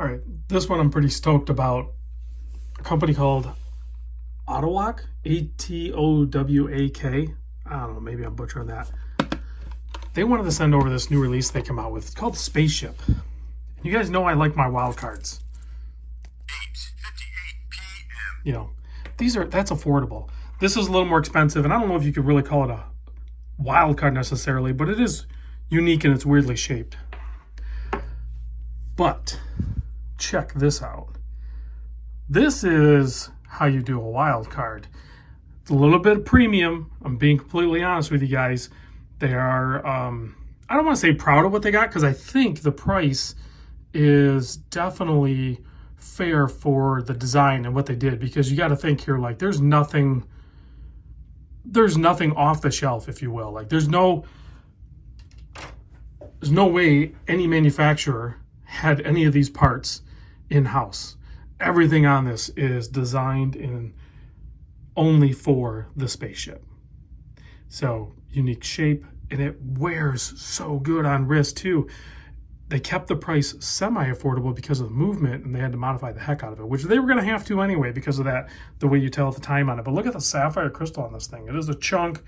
All right, this one I'm pretty stoked about. A company called ATOWAK, ATOWAK. I don't know, maybe I'm butchering that. They wanted to send over this new release they came out with. It's called Spaceship. You guys know I like my Wildcards. 8:58 p.m. You know, that's affordable. This is a little more expensive, and I don't know if you could really call it a Wildcard necessarily, but it is unique and it's weirdly shaped. But check this out. This is how you do a wild card. It's a little bit premium. I'm being completely honest with you guys. They are, I don't want to say proud of what they got, because I think the price is definitely fair for the design and what they did, because you got to think here, like, there's nothing off the shelf, if you will. Like, there's no way any manufacturer had any of these parts in-house. Everything on this is designed in only for the spaceship. So unique shape, and it wears so good on wrist too. They kept the price semi-affordable because of the movement, and they had to modify the heck out of it, which they were going to have to anyway because of that, the way you tell the time on it. But look at the sapphire crystal on this thing. It is a chunk,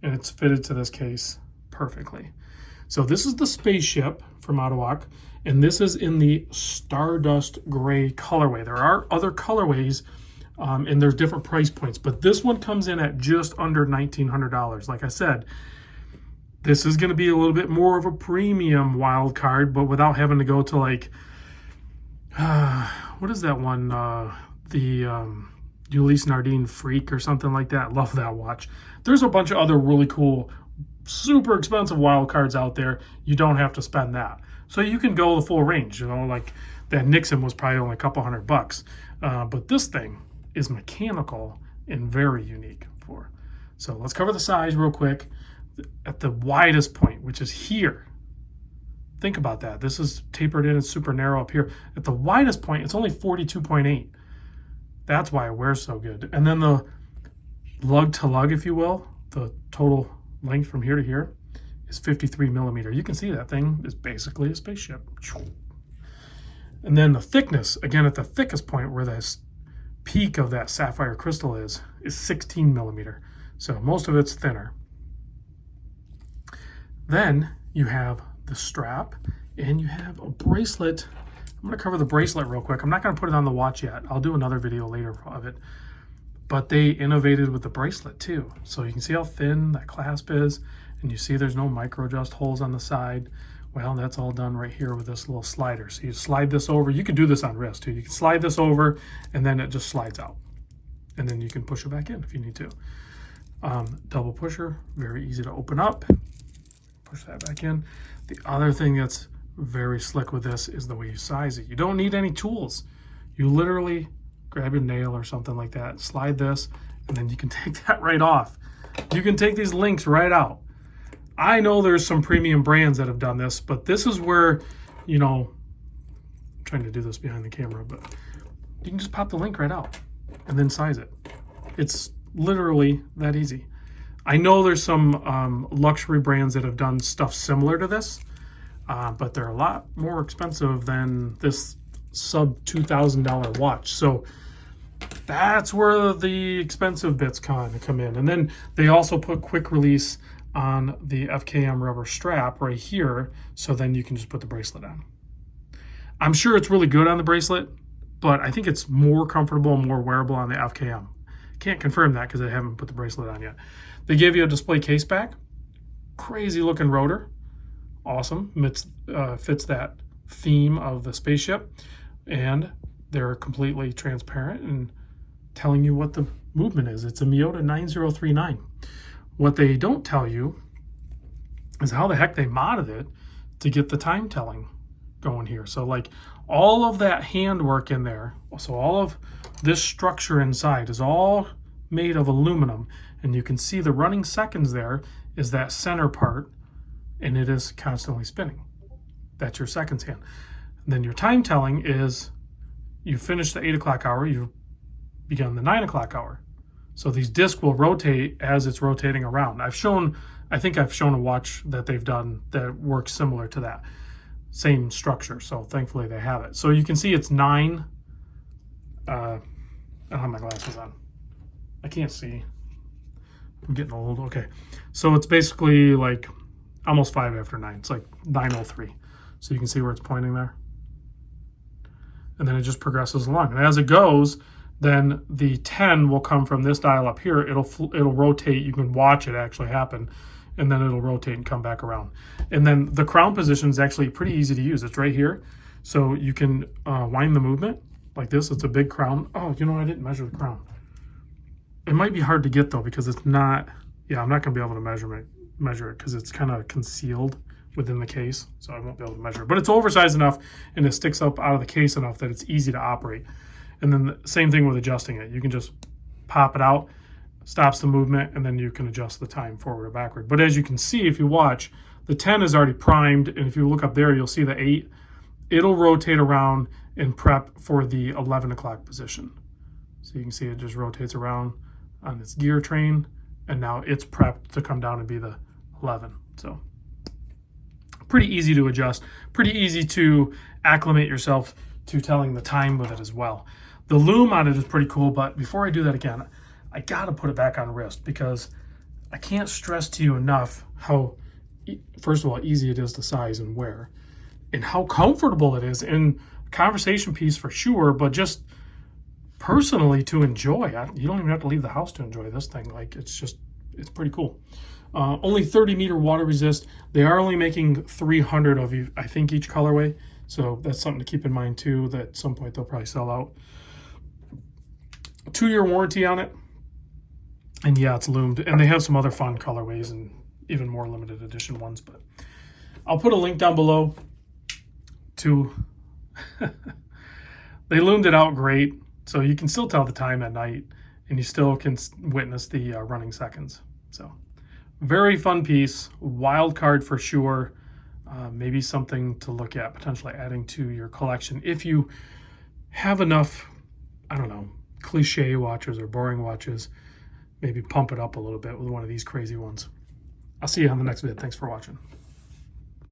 and it's fitted to this case perfectly. So this is the Spaceship from ATOWAK, and this is in the Stardust gray colorway. There are other colorways, and there's different price points, but this one comes in at just under $1,900. Like I said, this is going to be a little bit more of a premium wild card, but without having to go to, like, what is that one? The Ulysse Nardine Freak or something like that. Love that watch. There's a bunch of other really cool, super expensive wild cards out there. You don't have to spend that. So you can go the full range, you know, like that Nixon was probably only a couple $100. But this thing is mechanical and very unique for. So let's cover the size real quick. At the widest point, which is here, think about that. This is tapered in and super narrow up here. At the widest point, it's only 42.8. That's why it wears so good. And then the lug to lug, if you will, the total length from here to here is 53 millimeter. You can see that thing is basically a spaceship. And then the thickness, again, at the thickest point where this peak of that sapphire crystal is 16 millimeter. So most of it's thinner. Then you have the strap, and you have a bracelet. I'm going to cover the bracelet real quick. I'm not going to put it on the watch yet. I'll do another video later of it. But they innovated with the bracelet too. So you can see how thin that clasp is, and you see there's no micro adjust holes on the side. Well, that's all done right here with this little slider. So you slide this over. You can do this on wrist too. You can slide this over, and then it just slides out. And then you can push it back in if you need to. Double pusher, very easy to open up. Push that back in. The other thing that's very slick with this is the way you size it. You don't need any tools. You literally grab your nail or something like that, slide this, and then you can take that right off. You can take these links right out. I know there's some premium brands that have done this, but this is where, you know, I'm trying to do this behind the camera, but you can just pop the link right out and then size it. It's literally that easy. I know there's some luxury brands that have done stuff similar to this, but they're a lot more expensive than this sub $2,000 watch. So that's where the expensive bits kind of come in. And then they also put quick release on the FKM rubber strap right here, so then you can just put the bracelet on. I'm sure it's really good on the bracelet, but I think it's more comfortable and more wearable on the FKM. Can't confirm that because I haven't put the bracelet on yet. They gave you a display case back. Crazy looking rotor. Awesome. Fits that theme of the spaceship. And they're completely transparent and telling you what the movement is. It's a Miyota 9039. What they don't tell you is how the heck they modded it to get the time telling going here. So like all of that handwork in there, so all of this structure inside is all made of aluminum, and you can see the running seconds there is that center part, and it is constantly spinning. That's your seconds hand. And then your time telling is you finish the 8 o'clock hour, you've begun the 9 o'clock hour. So these discs will rotate as it's rotating around. I think I've shown a watch that they've done that works similar to that. same structure. So thankfully they have it. So you can see it's 9. I don't have my glasses on. I can't see. I'm getting old. Okay. So it's basically like almost 5 after 9. It's like 9:03. So you can see where it's pointing there. And then it just progresses along. And as it goes, then the 10 will come from this dial up here. It'll rotate. You can watch it actually happen. And then it'll rotate and come back around. And then the crown position is actually pretty easy to use. It's right here. So you can wind the movement like this. It's a big crown. Oh, you know, I didn't measure the crown. It might be hard to get though, because it's not, yeah, I'm not gonna be able to measure it because it's kind of concealed within the case. So I won't be able to measure it, but it's oversized enough and it sticks up out of the case enough that it's easy to operate. And then the same thing with adjusting it. You can just pop it out, stops the movement, and then you can adjust the time forward or backward. But as you can see, if you watch, the 10 is already primed. And if you look up there, you'll see the 8. It'll rotate around and prep for the 11 o'clock position. So you can see it just rotates around on its gear train, and now it's prepped to come down and be the 11. So pretty easy to adjust, pretty easy to acclimate yourself to telling the time with it as well. The loom on it is pretty cool, but before I do that again, I gotta put it back on wrist because I can't stress to you enough how, first of all, easy it is to size and wear, and how comfortable it is in conversation piece for sure, but just personally to enjoy. You don't even have to leave the house to enjoy this thing. Like, it's pretty cool. Only 30 meter water resist. They are only making 300 of, I think, each colorway. So that's something to keep in mind too, that at some point they'll probably sell out. 2-year warranty on it. And yeah, it's loomed. And they have some other fun colorways and even more limited edition ones. But I'll put a link down below to... They loomed it out great. So you can still tell the time at night, and you still can witness the running seconds. So very fun piece, wild card for sure. Maybe something to look at, potentially adding to your collection. If you have enough, I don't know, cliche watches or boring watches, maybe pump it up a little bit with one of these crazy ones. I'll see you on the next vid. Thanks for watching.